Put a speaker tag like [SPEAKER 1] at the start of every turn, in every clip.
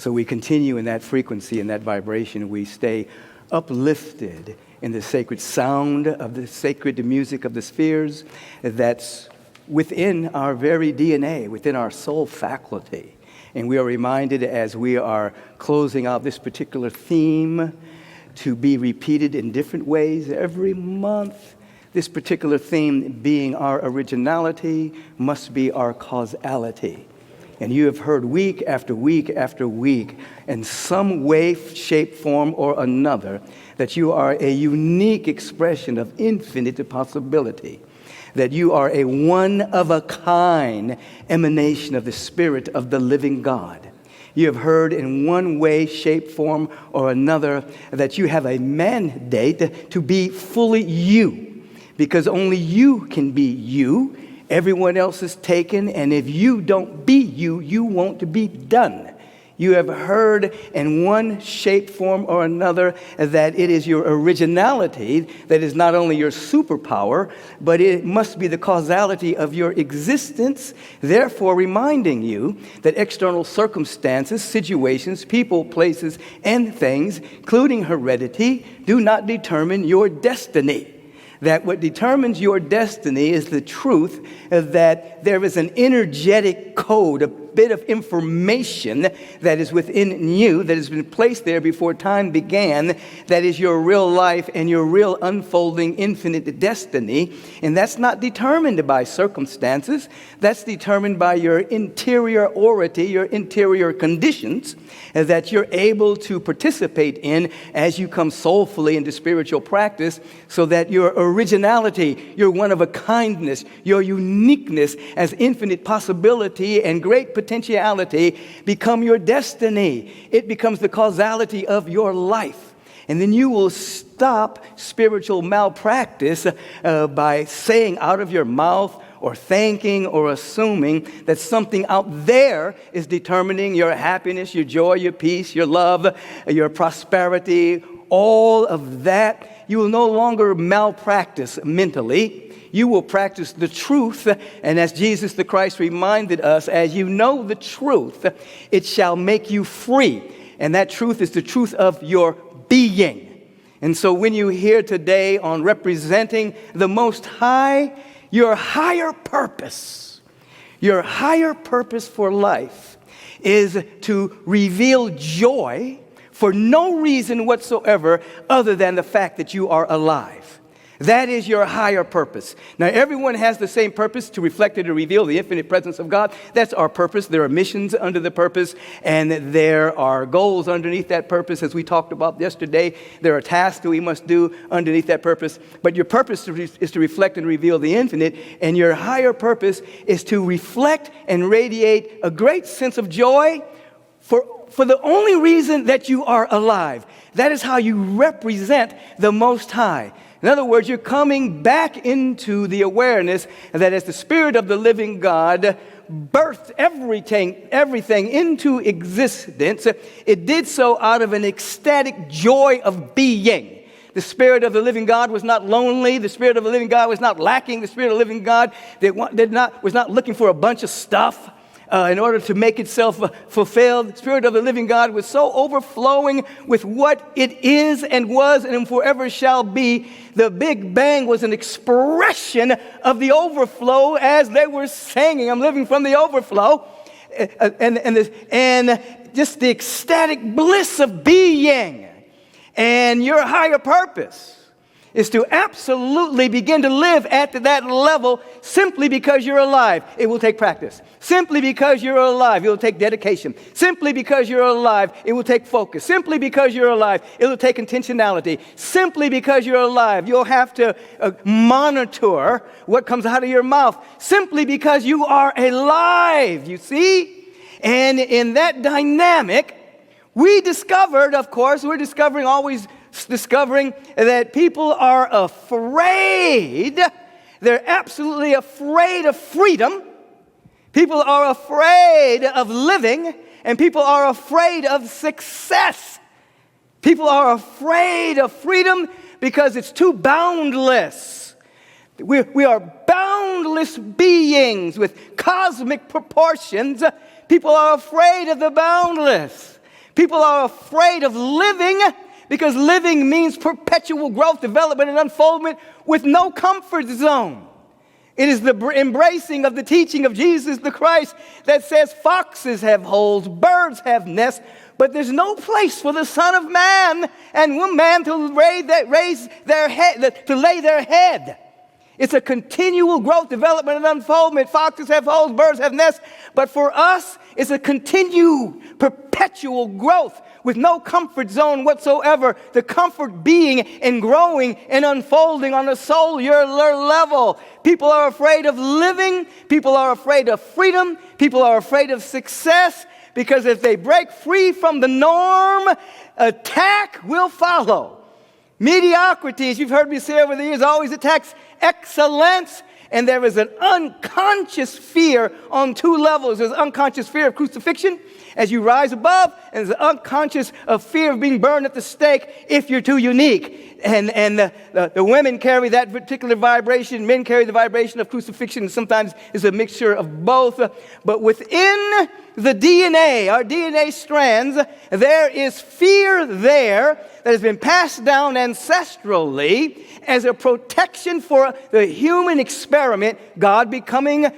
[SPEAKER 1] So we continue in that frequency, in that vibration. We stay uplifted in the sacred sound of the sacred music of the spheres that's within our very DNA, within our soul faculty. And we are reminded as we are closing out this particular theme to be repeated in different ways every month. This particular theme being our originality must be our causality. And you have heard week after week after week, in some way, shape, form, or another, that you are a unique expression of infinite possibility, that you are a one-of-a-kind emanation of the Spirit of the living God. You have heard in one way, shape, form, or another that you have a mandate to be fully you, because only you can be you. Everyone else is taken, and if you don't be you, you won't be done. You have heard in one shape, form, or another that it is your originality that is not only your superpower, but it must be the causality of your existence, therefore reminding you that external circumstances, situations, people, places, and things, including heredity, do not determine your destiny. That what determines your destiny is the truth that there is an energetic code, a bit of information that is within you, that has been placed there before time began, that is your real life and your real unfolding infinite destiny. And that's not determined by circumstances. That's determined by your interiority, your interior conditions that you're able to participate in as you come soulfully into spiritual practice, so that your originality, your one-of-a-kindness, your uniqueness as infinite possibility and great potentiality become your destiny. It becomes the causality of your life. And then you will stop spiritual malpractice by saying out of your mouth or thinking or assuming that something out there is determining your happiness, your joy, your peace, your love, your prosperity, all of that. You will no longer malpractice mentally. You will practice the truth, and as Jesus the Christ reminded us, as you know the truth, it shall make you free. And that truth is the truth of your being. And so when you hear today on representing the Most High, your higher purpose for life is to reveal joy for no reason whatsoever other than the fact that you are alive. That is your higher purpose. Now, everyone has the same purpose, to reflect and to reveal the infinite presence of God. That's our purpose. There are missions under the purpose, and there are goals underneath that purpose, as we talked about yesterday. There are tasks that we must do underneath that purpose. But your purpose is to reflect and reveal the infinite, and your higher purpose is to reflect and radiate a great sense of joy for the only reason that you are alive. That is how you represent the Most High. In other words, you're coming back into the awareness that as the Spirit of the living God birthed everything into existence, it did so out of an ecstatic joy of being. The Spirit of the living God was not lonely. The Spirit of the living God was not lacking. The Spirit of the living God was not looking for a bunch of stuff in order to make itself fulfilled. The Spirit of the living God was so overflowing with what it is and was and forever shall be. The Big Bang was an expression of the overflow, as they were singing, I'm living from the overflow. And just the ecstatic bliss of being. And your higher purpose is to absolutely begin to live at that level simply because you're alive. It will take practice. Simply because you're alive, it will take dedication. Simply because you're alive, it will take focus. Simply because you're alive, it will take intentionality. Simply because you're alive, you'll have to monitor what comes out of your mouth. Simply because you are alive, you see? And in that dynamic, we discovered, of course, always discovering that people are afraid. They're absolutely afraid of freedom. People are afraid of living, and people are afraid of success. People are afraid of freedom because it's too boundless. We are boundless beings with cosmic proportions. People are afraid of the boundless. People are afraid of living because living means perpetual growth, development, and unfoldment with no comfort zone. It is the embracing of the teaching of Jesus the Christ that says foxes have holes, birds have nests, but there's no place for the Son of Man and woman to lay their head. It's a continual growth, development, and unfoldment. Foxes have holes, birds have nests. But for us, it's a continued, perpetual growth with no comfort zone whatsoever. The comfort being in growing and unfolding on a cellular level. People are afraid of living. People are afraid of freedom. People are afraid of success. Because if they break free from the norm, attack will follow. Mediocrity, as you've heard me say over the years, always attacks excellence. And there is an unconscious fear on two levels. There's unconscious fear of crucifixion as you rise above, and there's an unconscious fear of being burned at the stake if you're too unique. And the women carry that particular vibration. Men carry the vibration of crucifixion. And sometimes it's a mixture of both. But within the DNA, our DNA strands, there is fear there that has been passed down ancestrally as a protection for the human experiment, God becoming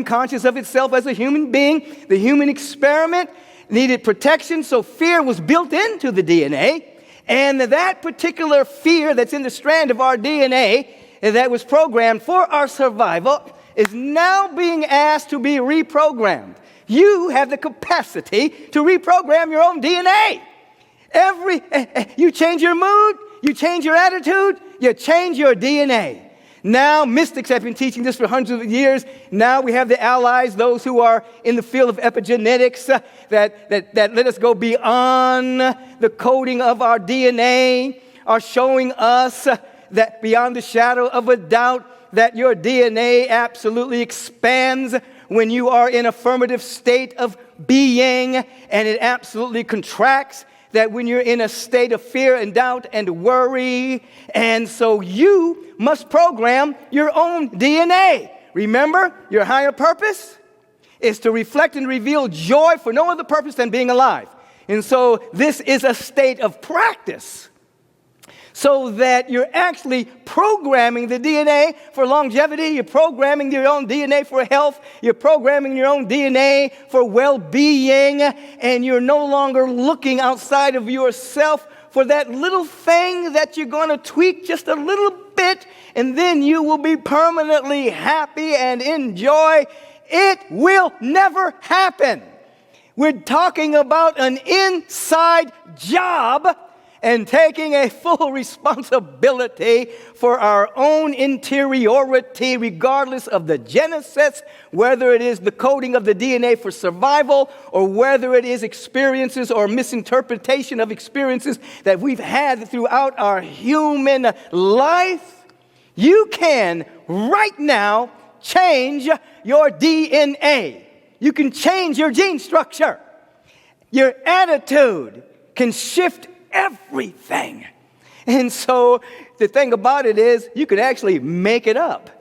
[SPEAKER 1] conscious of itself as a human being. The human experiment needed protection, so fear was built into the DNA. And that particular fear that's in the strand of our DNA that was programmed for our survival is now being asked to be reprogrammed. You have the capacity to reprogram your own DNA. You change your mood, you change your attitude, you change your DNA. Now, mystics have been teaching this for hundreds of years. Now we have the allies, those who are in the field of epigenetics, that let us go beyond the coding of our DNA, are showing us that beyond the shadow of a doubt that your DNA absolutely expands when you are in affirmative state of being, and it absolutely contracts that when you're in a state of fear and doubt and worry. And so you must program your own DNA. Remember, your higher purpose is to reflect and reveal joy for no other purpose than being alive. And so this is a state of practice, so that you're actually programming the DNA for longevity. You're programming your own DNA for health. You're programming your own DNA for well-being. And you're no longer looking outside of yourself for that little thing that you're going to tweak just a little bit, and then you will be permanently happy and enjoy. It will never happen. We're talking about an inside job and taking a full responsibility for our own interiority, regardless of the genesis, whether it is the coding of the DNA for survival, or whether it is experiences or misinterpretation of experiences that we've had throughout our human life. You can, right now, change your DNA. You can change your gene structure. Your attitude can shift everything. And so the thing about it is you can actually make it up.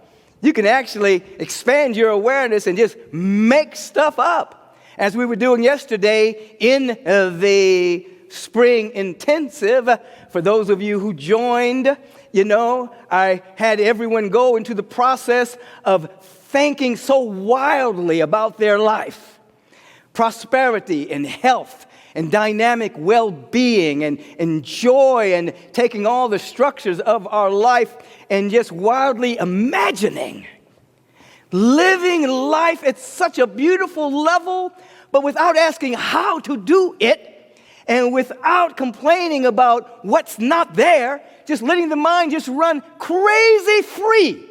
[SPEAKER 1] You can actually expand your awareness and just make stuff up. As we were doing yesterday in the spring intensive, for those of you who joined, I had everyone go into the process of thinking so wildly about their life. Prosperity and health and dynamic well-being and joy, and taking all the structures of our life and just wildly imagining living life at such a beautiful level, but without asking how to do it, and without complaining about what's not there, just letting the mind just run crazy free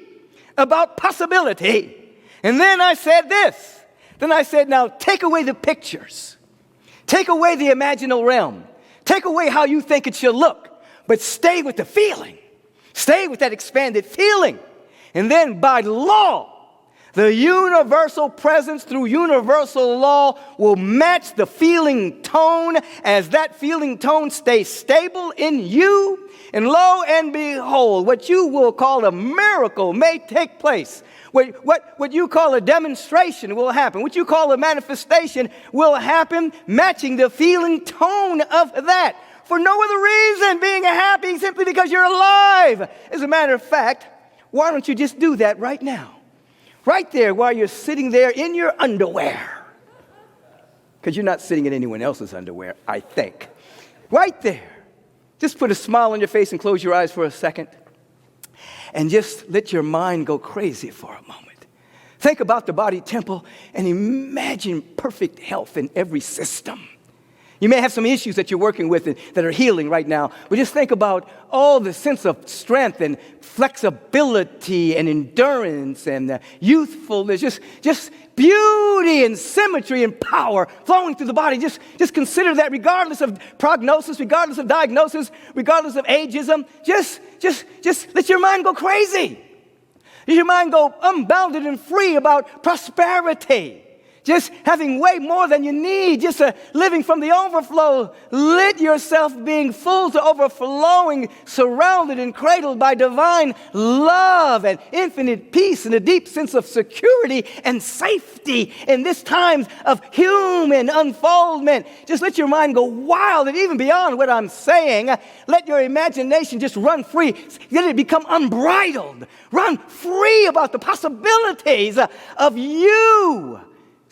[SPEAKER 1] about possibility. And then I said this. Then I said, now take away the pictures. Take away the imaginal realm. Take away how you think it should look. But stay with the feeling. Stay with that expanded feeling. And then by law The universal presence through universal law will match the feeling tone as that feeling tone stays stable in you. And lo and behold, what you will call a miracle may take place. What you call a demonstration will happen. What you call a manifestation will happen, matching the feeling tone of that. For no other reason, being happy simply because you're alive. As a matter of fact, why don't you just do that right now? Right there while you're sitting there in your underwear. Because you're not sitting in anyone else's underwear, I think. Right there. Just put a smile on your face and close your eyes for a second. And just let your mind go crazy for a moment. Think about the body temple and imagine perfect health in every system. You may have some issues that you're working with that are healing right now, but just think about all the sense of strength and flexibility and endurance and youthfulness, just beauty and symmetry and power flowing through the body. Just consider that regardless of prognosis, regardless of diagnosis, regardless of ageism, just let your mind go crazy. Let your mind go unbounded and free about prosperity. Just having way more than you need, just living from the overflow. Let yourself being full to overflowing, surrounded and cradled by divine love and infinite peace and a deep sense of security and safety in this time of human unfoldment. Just let your mind go wild and even beyond what I'm saying. Let your imagination just run free. Let it become unbridled. Run free about the possibilities of you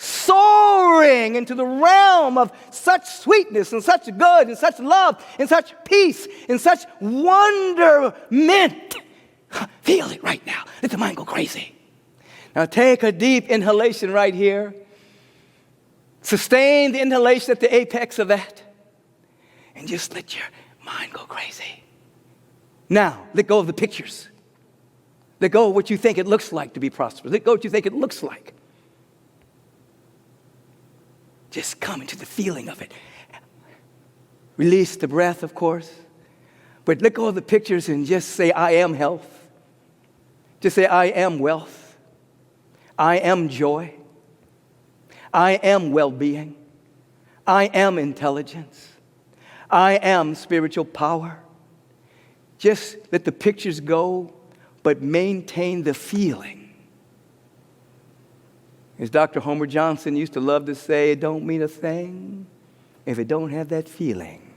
[SPEAKER 1] soaring into the realm of such sweetness and such good and such love and such peace and such wonderment. Feel it right now. Let the mind go crazy. Now take a deep inhalation right here. Sustain the inhalation at the apex of that. And just let your mind go crazy. Now, let go of the pictures. Let go of what you think it looks like to be prosperous. Let go of what you think it looks like. Just come into the feeling of it. Release the breath, of course. But let go of the pictures and just say, I am health. Just say, I am wealth. I am joy. I am well-being. I am intelligence. I am spiritual power. Just let the pictures go, but maintain the feeling. As Dr. Homer Johnson used to love to say, it don't mean a thing if it don't have that feeling.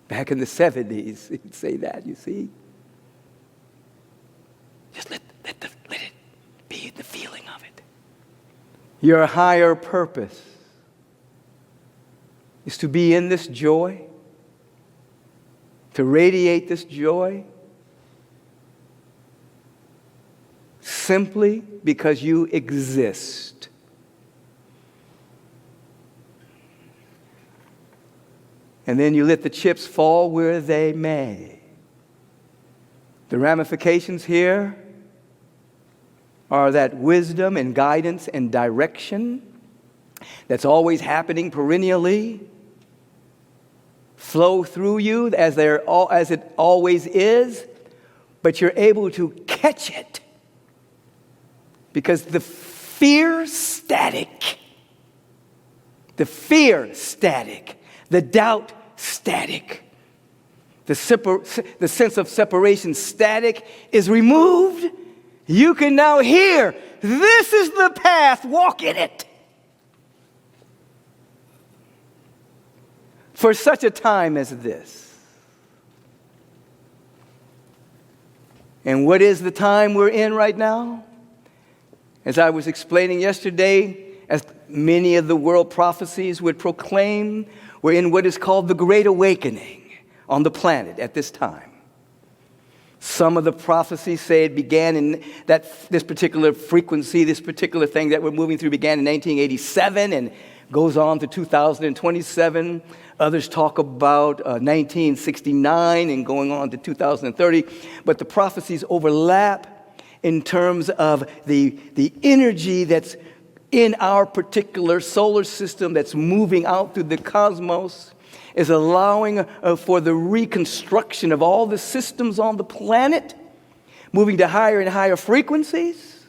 [SPEAKER 1] Back in the 70s, he'd say that, you see. Just let it be the feeling of it. Your higher purpose is to be in this joy, to radiate this joy, simply because you exist. And then you let the chips fall where they may. The ramifications here are that wisdom and guidance and direction that's always happening perennially flow through you as it always is, but you're able to catch it. Because the fear static, the doubt static, the sense of separation static is removed. You can now hear, this is the path, walk in it. For such a time as this. And what is the time we're in right now? As I was explaining yesterday, as many of the world prophecies would proclaim, we're in what is called the Great Awakening on the planet at this time. Some of the prophecies say it began in this particular frequency, this particular thing that we're moving through began in 1987 and goes on to 2027. Others talk about 1969 and going on to 2030. But the prophecies overlap in terms of the energy that's in our particular solar system that's moving out through the cosmos is allowing for the reconstruction of all the systems on the planet, moving to higher and higher frequencies.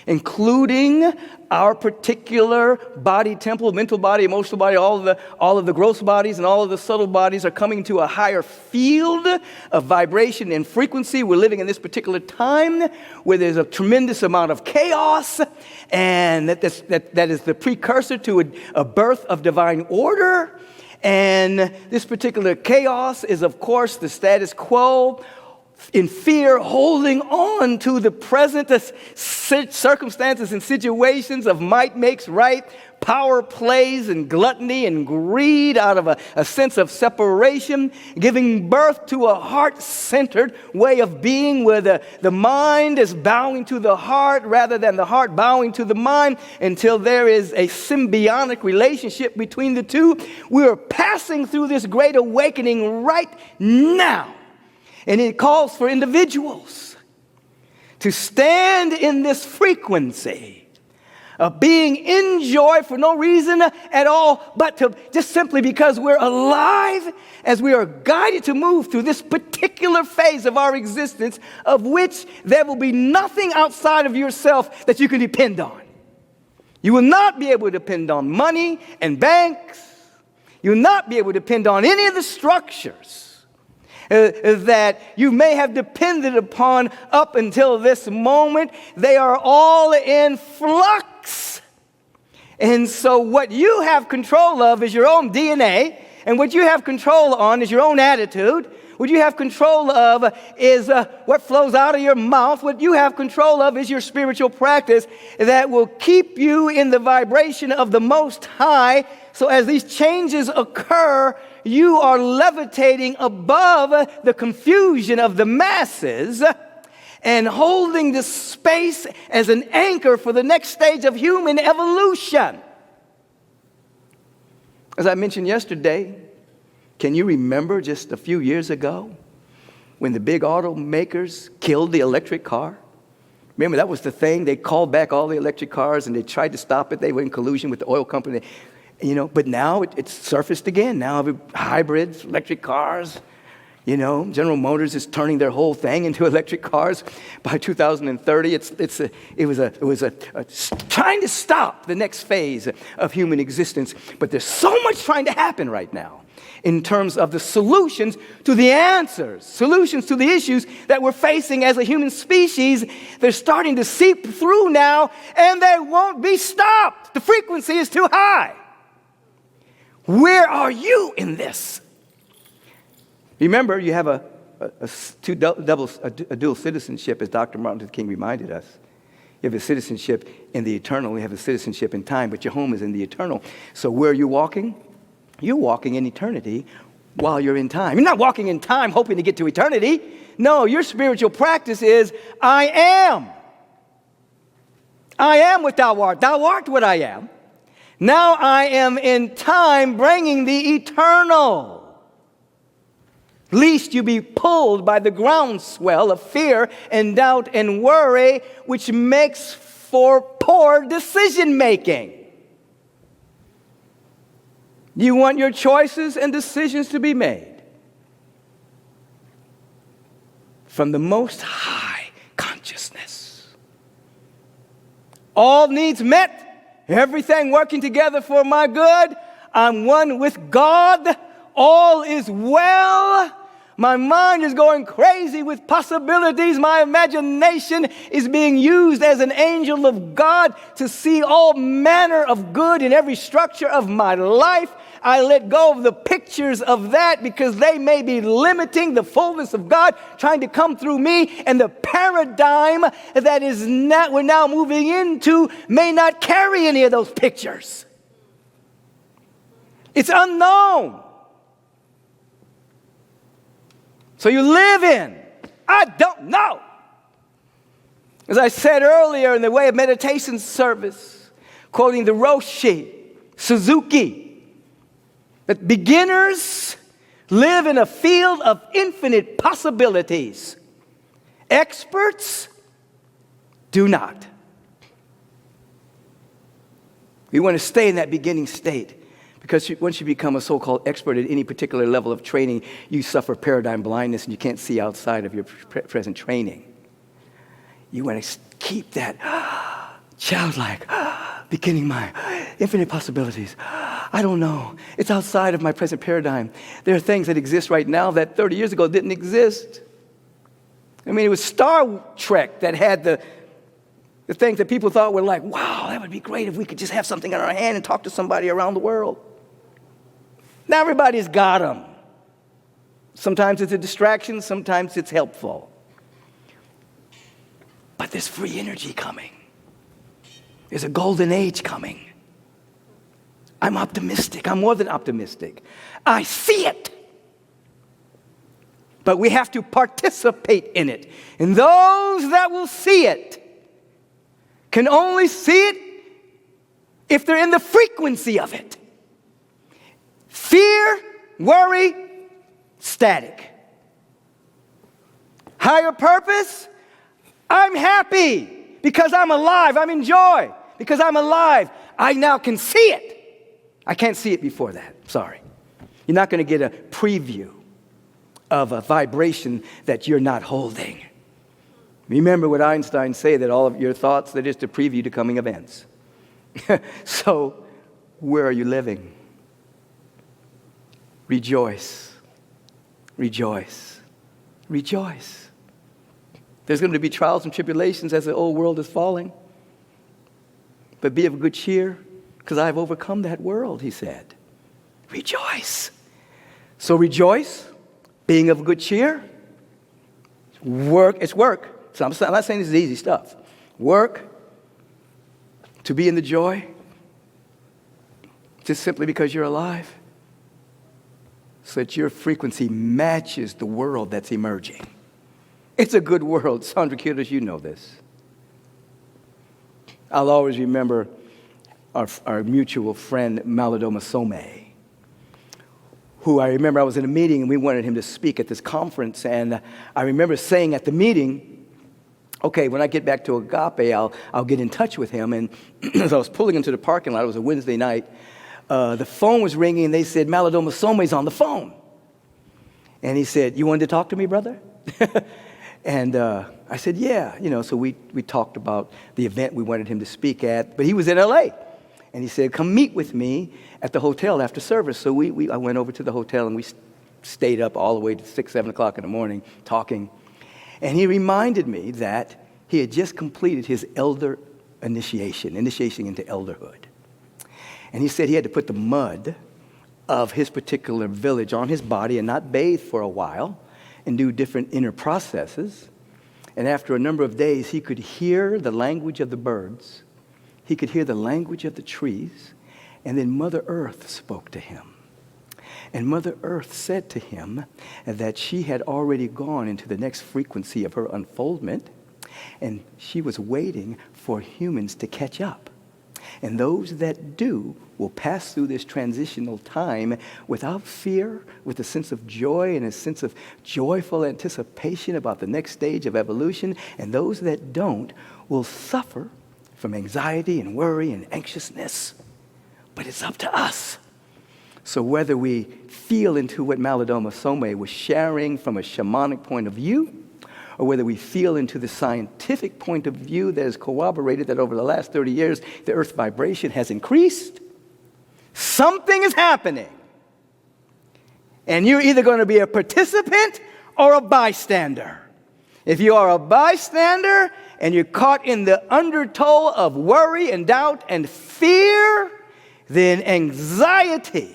[SPEAKER 1] including our particular body temple, mental body, emotional body, all of the gross bodies and all of the subtle bodies are coming to a higher field of vibration and frequency. We're living in this particular time where there's a tremendous amount of chaos, and that is the precursor to a birth of divine order. And this particular chaos is, of course, the status quo, in fear, holding on to the present circumstances and situations of might makes right, power plays and gluttony and greed out of a sense of separation, giving birth to a heart-centered way of being where the mind is bowing to the heart rather than the heart bowing to the mind until there is a symbiotic relationship between the two. We are passing through this great awakening right now. And it calls for individuals to stand in this frequency of being in joy for no reason at all, but to just simply because we're alive as we are guided to move through this particular phase of our existence, of which there will be nothing outside of yourself that you can depend on. You will not be able to depend on money and banks. You will not be able to depend on any of the structures that you may have depended upon up until this moment. They are all in flux. And so what you have control of is your own DNA, and what you have control on is your own attitude. What you have control of is what flows out of your mouth. What you have control of is your spiritual practice that will keep you in the vibration of the Most High. So as these changes occur, you are levitating above the confusion of the masses and holding the space as an anchor for the next stage of human evolution. As I mentioned yesterday, can you remember just a few years ago when the big automakers killed the electric car? Remember, that was the thing. They called back all the electric cars and they tried to stop it. They were in collusion with the oil company. But now it's surfaced again. Now hybrids, electric cars. General Motors is turning their whole thing into electric cars by 2030. It was trying to stop the next phase of human existence. But there's so much trying to happen right now in terms of the solutions to the answers, solutions to the issues that we're facing as a human species. They're starting to seep through now, and they won't be stopped. The frequency is too high. Where are you in this? Remember, you have a dual citizenship, as Dr. Martin Luther King reminded us. You have a citizenship in the eternal. You have a citizenship in time, but your home is in the eternal. So where are you walking? You're walking in eternity while you're in time. You're not walking in time hoping to get to eternity. No, your spiritual practice is, I am. I am what thou art. Thou art what I am. Now I am in time bringing the eternal. Lest you be pulled by the groundswell of fear and doubt and worry, which makes for poor decision making. You want your choices and decisions to be made from the Most High consciousness. All needs met. Everything working together for my good. I'm one with God. All is well. My mind is going crazy with possibilities. My imagination is being used as an angel of God to see all manner of good in every structure of my life. I let go of the pictures of that because they may be limiting the fullness of God trying to come through me, and the paradigm that we're now moving into may not carry any of those pictures. It's unknown. So you live in, I don't know. As I said earlier in the way of meditation service, quoting the Roshi, Suzuki, that beginners live in a field of infinite possibilities. Experts do not. We want to stay in that beginning state because once you become a so-called expert at any particular level of training, you suffer paradigm blindness and you can't see outside of your present training. You want to keep that childlike, beginning my infinite possibilities. I don't know. It's outside of my present paradigm. There are things that exist right now that 30 years ago didn't exist. I mean, it was Star Trek that had the things that people thought were like, wow, that would be great if we could just have something in our hand and talk to somebody around the world. Now everybody's got them. Sometimes it's a distraction, sometimes it's helpful. But there's free energy coming. There's a golden age coming. I'm optimistic. I'm more than optimistic. I see it. But we have to participate in it. And those that will see it can only see it if they're in the frequency of it. Fear, worry, static. Higher purpose, I'm happy because I'm alive. I'm in joy because I'm alive. I now can see it. I can't see it before that. Sorry. You're not going to get a preview of a vibration that you're not holding. Remember what Einstein said, that all of your thoughts, they're just a preview to coming events. So, where are you living? Rejoice. Rejoice. Rejoice. There's going to be trials and tribulations as the old world is falling. But be of good cheer, because I have overcome that world, he said. Rejoice. So rejoice, being of good cheer. Work, it's work. So I'm not saying this is easy stuff. Work to be in the joy, just simply because you're alive, so that your frequency matches the world that's emerging. It's a good world. Sandra Kiddos, you know this. I'll always remember our mutual friend, Malidoma Some, who I remember I was in a meeting and we wanted him to speak at this conference. And I remember saying at the meeting, okay, when I get back to Agape, I'll get in touch with him. And as I was pulling into the parking lot, it was a Wednesday night, the phone was ringing and they said, Malidoma Some's on the phone. And he said, you wanted to talk to me, brother? And I said, yeah. So we talked about the event we wanted him to speak at. But he was in L.A. And he said, come meet with me at the hotel after service. So I went over to the hotel and we stayed up all the way to 6, 7 o'clock in the morning talking. And he reminded me that he had just completed his elder initiation into elderhood. And he said he had to put the mud of his particular village on his body and not bathe for a while and do different inner processes. And after a number of days, he could hear the language of the birds. He could hear the language of the trees. And then Mother Earth spoke to him. And Mother Earth said to him that she had already gone into the next frequency of her unfoldment, and she was waiting for humans to catch up. And those that do will pass through this transitional time without fear, with a sense of joy and a sense of joyful anticipation about the next stage of evolution. And those that don't will suffer from anxiety and worry and anxiousness. But it's up to us. So whether we feel into what Malidoma Some was sharing from a shamanic point of view, or whether we feel into the scientific point of view that has corroborated that over the last 30 years, the Earth's vibration has increased, something is happening. And you're either going to be a participant or a bystander. If you are a bystander and you're caught in the undertow of worry and doubt and fear, then anxiety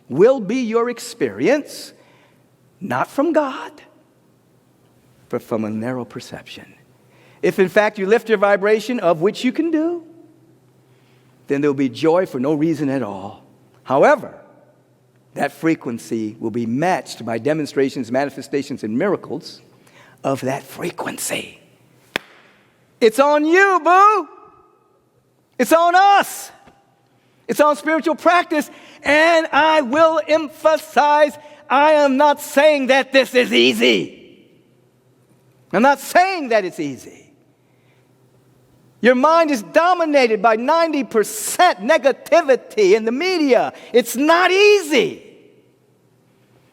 [SPEAKER 1] will be your experience, not from God, but from a narrow perception. If in fact you lift your vibration, of which you can do, then there will be joy for no reason at all. However, that frequency will be matched by demonstrations, manifestations, and miracles of that frequency. It's on you, boo. It's on us. It's on spiritual practice. And I will emphasize, I am not saying that this is easy. I'm not saying that it's easy. Your mind is dominated by 90% negativity in the media. It's not easy.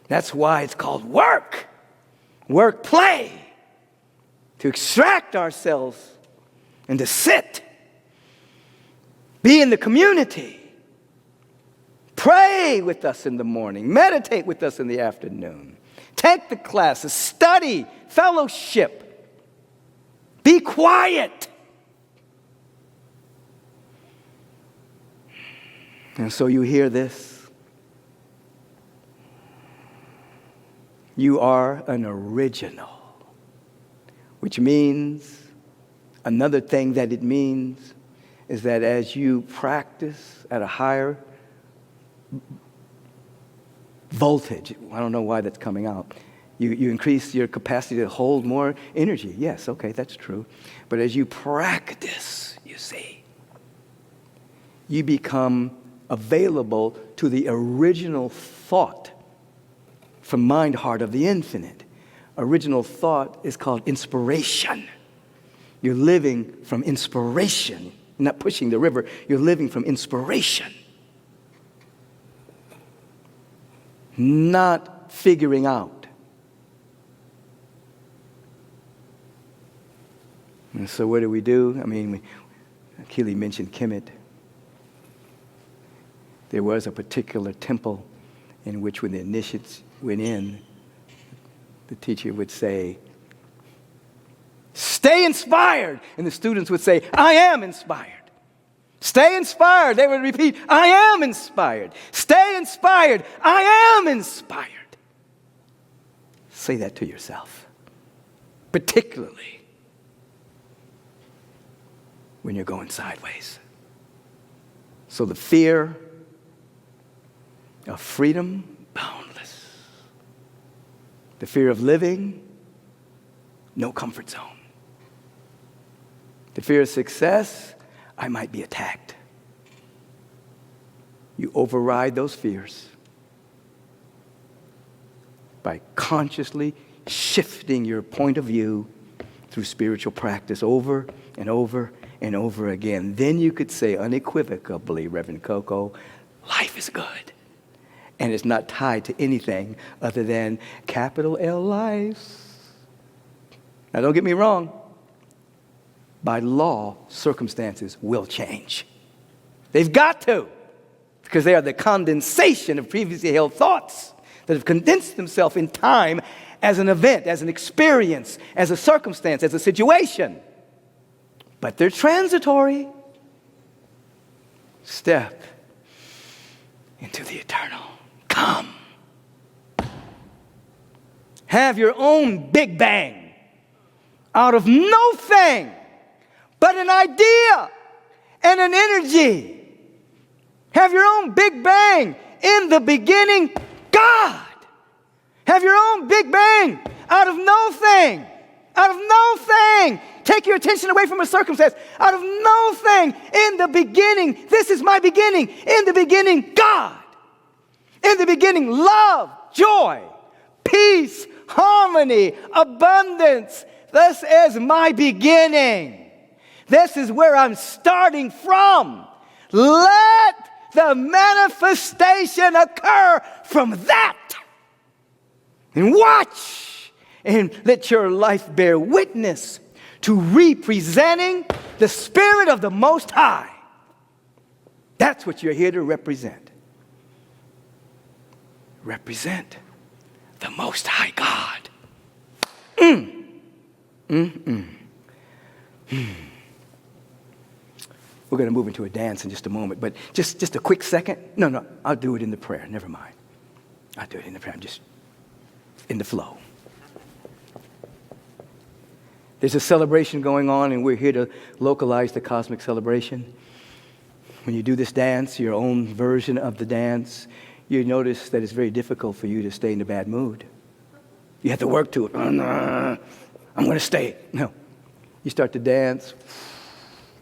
[SPEAKER 1] That's why it's called work. Work, play. To extract ourselves and to sit Be in the community. Pray with us in the morning. Meditate with us in the afternoon. Take the classes. Study. Fellowship. Be quiet. And so you hear this. You are an original, which means, another thing that it means is that as you practice at a higher voltage, I don't know why that's coming out, you increase your capacity to hold more energy. Yes, okay, that's true. But as you practice, you see, you become available to the original thought from mind, heart of the infinite. Original thought is called inspiration. You're living from inspiration. You're not pushing the river. You're living from inspiration. Not figuring out. And so what do? I mean, Keely mentioned Kemet. There was a particular temple in which when the initiates went in, the teacher would say, "Stay inspired." And the students would say, "I am inspired." Stay inspired. They would repeat, "I am inspired." Stay inspired. I am inspired. Say that to yourself, particularly when you're going sideways. So the fear of freedom, boundless. The fear of living, no comfort zone. The fear of success, I might be attacked. You override those fears by consciously shifting your point of view through spiritual practice over and over and over again. Then you could say unequivocally, Reverend Coco, life is good. And it's not tied to anything other than capital L life. Now don't get me wrong. By law, circumstances will change. They've got to, because they are the condensation of previously held thoughts that have condensed themselves in time as an event, as an experience, as a circumstance, as a situation. But they're transitory. Step into the eternal. Come. Have your own Big Bang out of no thing but an idea and an energy. Have your own Big Bang. In the beginning, God. Have your own Big Bang out of no thing. Out of no thing. Take your attention away from a circumstance. Out of no thing. In the beginning, this is my beginning. In the beginning, God. In the beginning, love, joy, peace, harmony, abundance. This is my beginning. This is where I'm starting from. Let the manifestation occur from that. And watch and let your life bear witness to representing the Spirit of the Most High. That's what you're here to represent. Represent the Most High God. We're going to move into a dance in just a moment, but just a quick second. No, I'll do it in the prayer. Never mind. I'll do it in the prayer. I'm just in the flow. There's a celebration going on, and we're here to localize the cosmic celebration. When you do this dance, your own version of the dance, you notice that it's very difficult for you to stay in a bad mood. You have to work to it. Oh, no, I'm going to stay. No. You start to dance.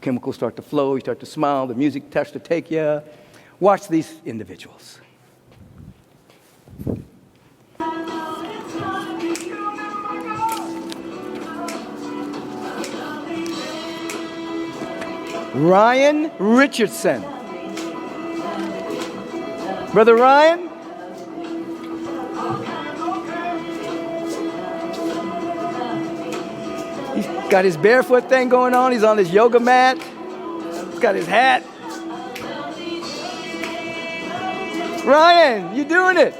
[SPEAKER 1] Chemicals start to flow. You start to smile. The music starts to take you. Watch these individuals. Ryan Richardson. Brother Ryan. He's got his barefoot thing going on. He's on his yoga mat. He's got his hat. Ryan, you doing it.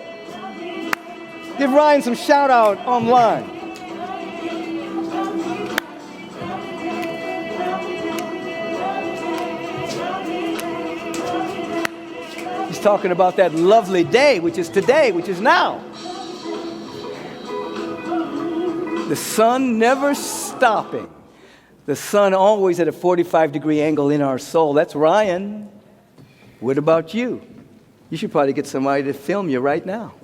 [SPEAKER 1] Give Ryan some shout out online. He's talking about that lovely day, which is today, which is now. The sun never stopping. The sun always at a 45-degree angle in our soul. That's Ryan. What about you? You should probably get somebody to film you right now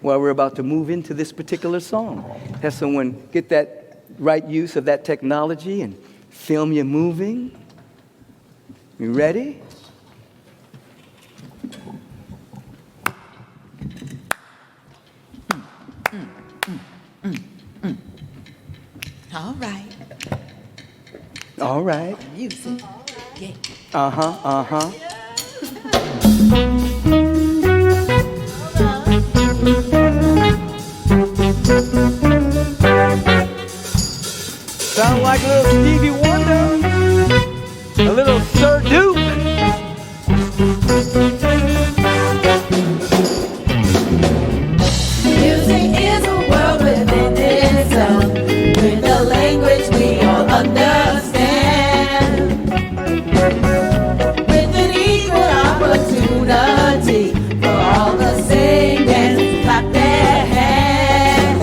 [SPEAKER 1] while we're about to move into this particular song. Have someone get that right use of that technology and film you moving. You ready?
[SPEAKER 2] All right.
[SPEAKER 1] All right.
[SPEAKER 2] Music. Yeah.
[SPEAKER 1] Uh-huh. Sound like a little Stevie Wonder, a little Sir Duke.
[SPEAKER 2] Music is a world within itself, with a language we all understand, with an equal opportunity for all the sing and clap their hands.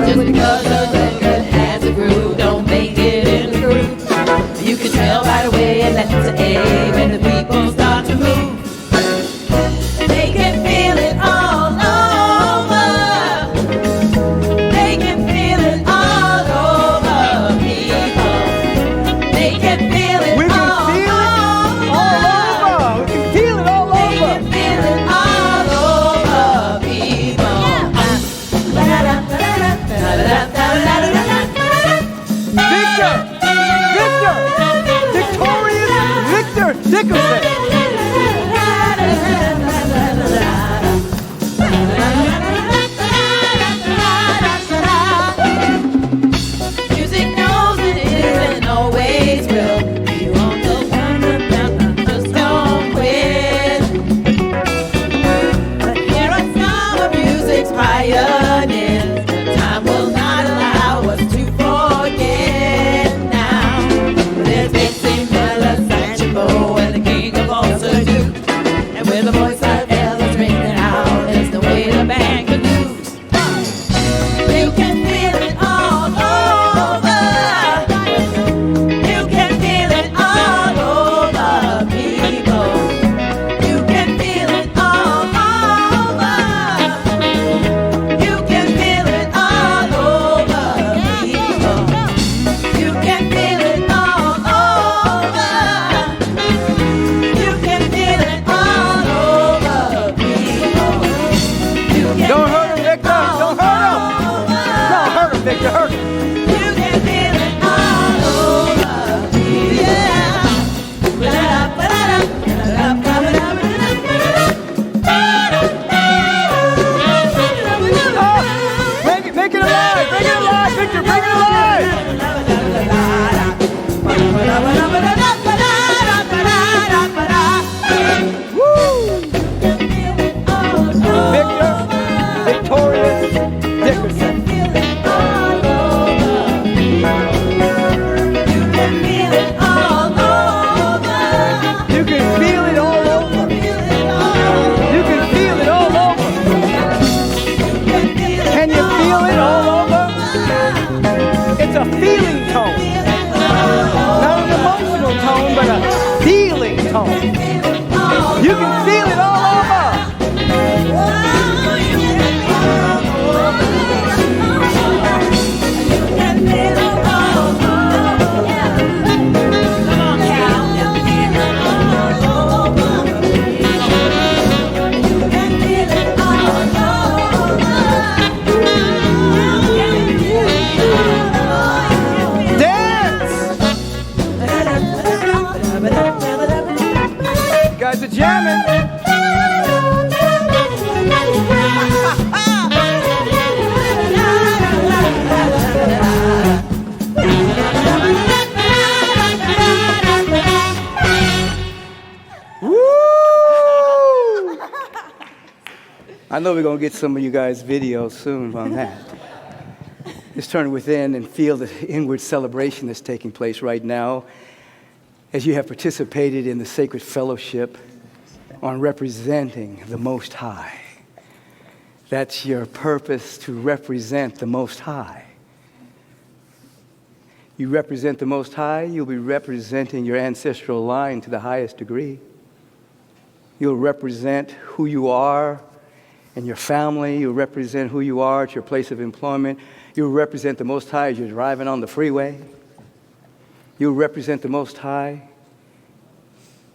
[SPEAKER 2] Just because a record has a groove, don't make it in the groove. You can tell right away, and that's the A when the people start to move. They can feel it all over. They can feel it all over, people. They can feel it
[SPEAKER 1] We can
[SPEAKER 2] all
[SPEAKER 1] feel it
[SPEAKER 2] over.
[SPEAKER 1] all over. We can feel it all
[SPEAKER 2] They
[SPEAKER 1] over.
[SPEAKER 2] can feel it all over, people.
[SPEAKER 1] Victorious Victor Dickerson.
[SPEAKER 2] Music knows it is and always will be on the one that just don't quit. But here are some of music's pioneers. The time will not allow us to forget now. There's Dixie Miller, Satchmo, and the king of all Sir-Duke. And with the voice of Ellis ringing out, is the way the band can do. You can feel it all over. You can feel it all over, people. You can feel it all over. You can feel it all over, people. You can feel it all over. You can feel it all over, people. You can
[SPEAKER 1] Don't hurt him, Victor. Don't hurt him. No, hurt him, Victor. Hurt him.
[SPEAKER 2] You can feel it all over, yeah.
[SPEAKER 1] Make it alive. Bring it alive, Victor. Bring it alive. Woo! Victor Victorious Dickerson. You can feel it all over. You can feel it all over. Can you feel it all over? It's a feeling tone. Not an emotional tone, but a feeling tone. You can feel it all over. Dance! You guys are jamming. Woo! I know we're going to get some of you guys' videos soon on that. Just turn within and feel the inward celebration that's taking place right now as you have participated in the sacred fellowship on representing the Most High. That's your purpose, to represent the Most High. You represent the Most High, you'll be representing your ancestral line to the highest degree. You'll represent who you are in your family. You'll represent who you are at your place of employment. You'll represent the Most High as you're driving on the freeway. You'll represent the Most High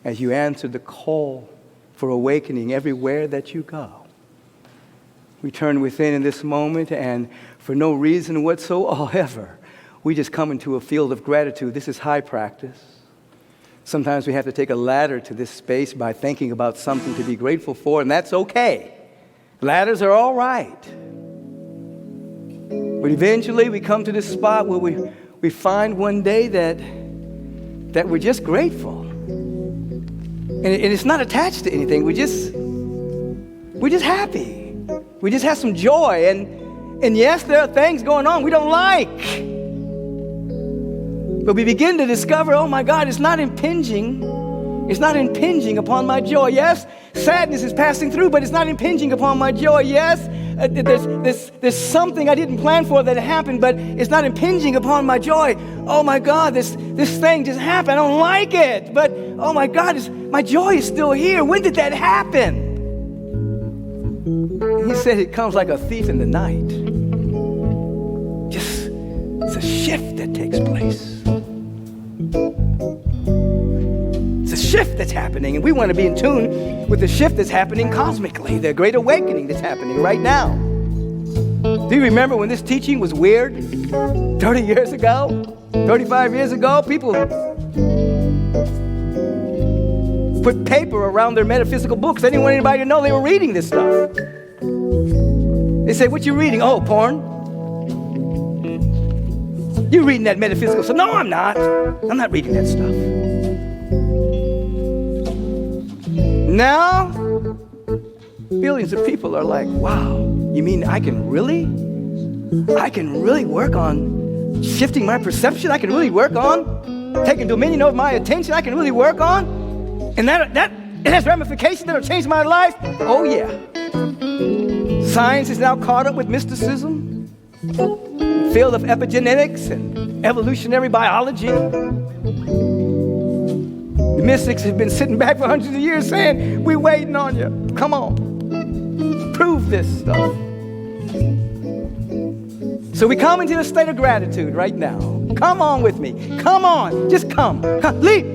[SPEAKER 1] as you answer the call for awakening everywhere that you go. We turn within in this moment, and for no reason whatsoever, we just come into a field of gratitude. This is high practice. Sometimes we have to take a ladder to this space by thinking about something to be grateful for, and that's okay. Ladders are all right. But eventually we come to this spot where we find one day that we're just grateful. And it's not attached to anything. We're just happy. We just have some joy. And yes, there are things going on we don't like. But we begin to discover, oh my God, it's not impinging upon my joy. Yes, sadness is passing through, but it's not impinging upon my joy. Yes, there's something I didn't plan for that happened, but it's not impinging upon my joy. Oh my God, this thing just happened. I don't like it, but oh my God, my joy is still here. When did that happen? He said it comes like a thief in the night. It's a shift that takes place. It's a shift that's happening, and we want to be in tune with the shift that's happening cosmically, the great awakening that's happening right now. Do you remember when this teaching was weird? 30 years ago? 35 years ago? People put paper around their metaphysical books. They didn't want anybody to know they were reading this stuff. They say, what you reading? Oh, porn. You're reading that metaphysical stuff. No, I'm not. I'm not reading that stuff. Now, billions of people are like, wow, you mean I can really work on shifting my perception? I can really work on taking dominion over my attention? I can really work on? And that it has ramifications that'll change my life? Oh, yeah. Science is now caught up with mysticism, the field of epigenetics and evolutionary biology. The mystics have been sitting back for hundreds of years saying, we're waiting on you. Come on. Prove this stuff. So we come into a state of gratitude right now. Come on with me. Come on. Just come. Leap.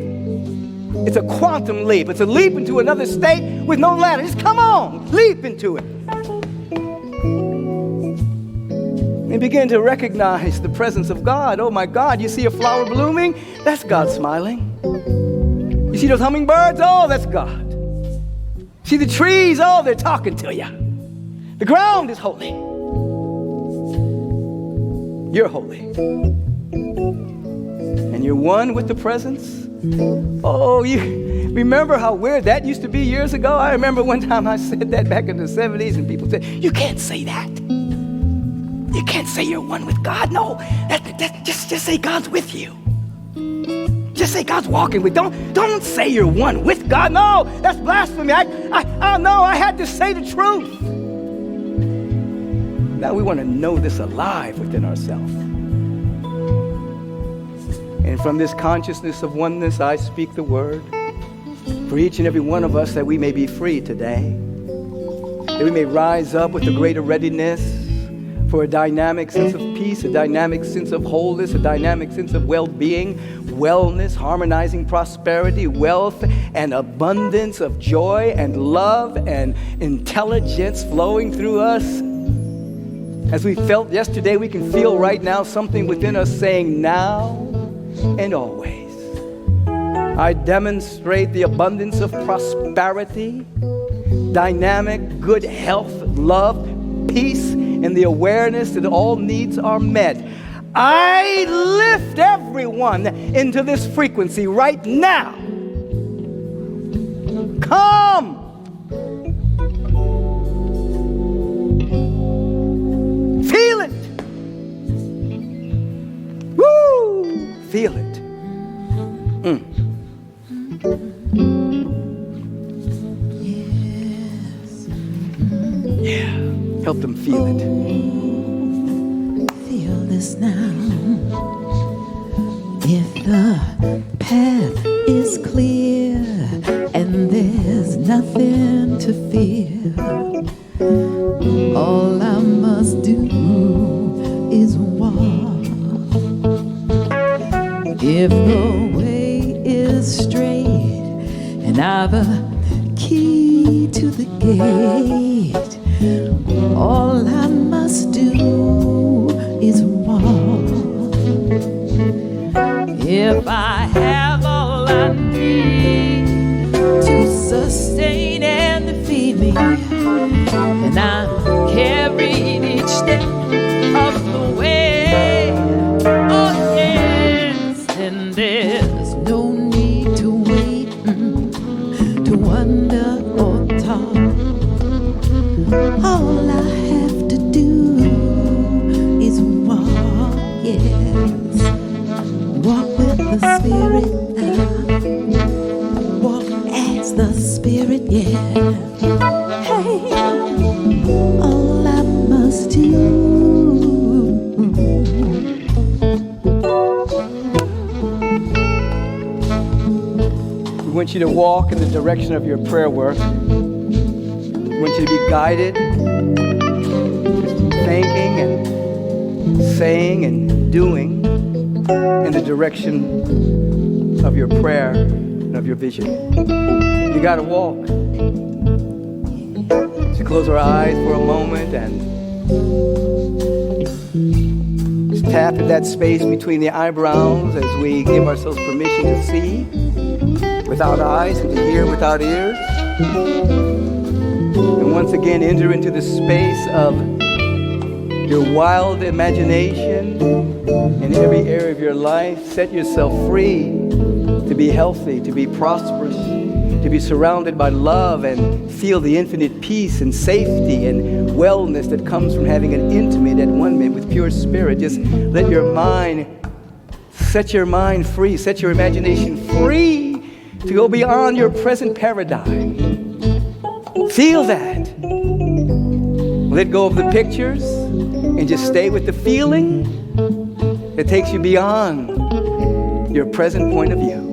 [SPEAKER 1] It's a quantum leap. It's a leap into another state with no ladder. Just come on. Leap into it. And begin to recognize the presence of God. Oh my God, you see a flower blooming? That's God smiling. You see those hummingbirds? Oh, that's God. See the trees? Oh, they're talking to you. The ground is holy. You're holy. And you're one with the presence. Oh, you remember how weird that used to be years ago? I remember one time I said that back in the 70s, and people said, you can't say that. You can't say you're one with God. No, just say God's with you. Just say God's walking with you. Don't say you're one with God. No, that's blasphemy. I had to say the truth. Now we want to know this alive within ourselves. And from this consciousness of oneness, I speak the word for each and every one of us, that we may be free today, that we may rise up with a greater readiness for a dynamic sense of peace, a dynamic sense of wholeness, a dynamic sense of well-being, wellness, harmonizing prosperity, wealth, and abundance of joy and love and intelligence flowing through us. As we felt yesterday, we can feel right now something within us saying, now and always, I demonstrate the abundance of prosperity, dynamic, good health, love, peace, and the awareness that all needs are met. I lift everyone into this frequency right now. Come. feel it. Yeah. Help them feel it.
[SPEAKER 2] Feel this now. If the path is clear and there's nothing to fear, all I must do is walk. If the way is straight and I've a key to the gate, all I must do is walk. If I have all I need to sustain and feed me, and I'm carried each step of the way, oh yes, then there's no need to wait, to wonder or talk. All I have to do is walk, yes. Walk with the Spirit, walk as the Spirit, yeah. Hey, all I must do.
[SPEAKER 1] We want you to walk in the direction of your prayer work. We want you to be guided, thinking and saying and doing in the direction of your prayer and of your vision. You got to walk. So close our eyes for a moment and just tap in that space between the eyebrows as we give ourselves permission to see without eyes and to hear without ears. And once again, enter into the space of your wild imagination in every area of your life. Set yourself free to be healthy, to be prosperous, to be surrounded by love and feel the infinite peace and safety and wellness that comes from having an intimate at one minute with pure spirit. Just let your mind, set your mind free, set your imagination free to go beyond your present paradigm. Feel that. Let go of the pictures and just stay with the feeling that takes you beyond your present point of view.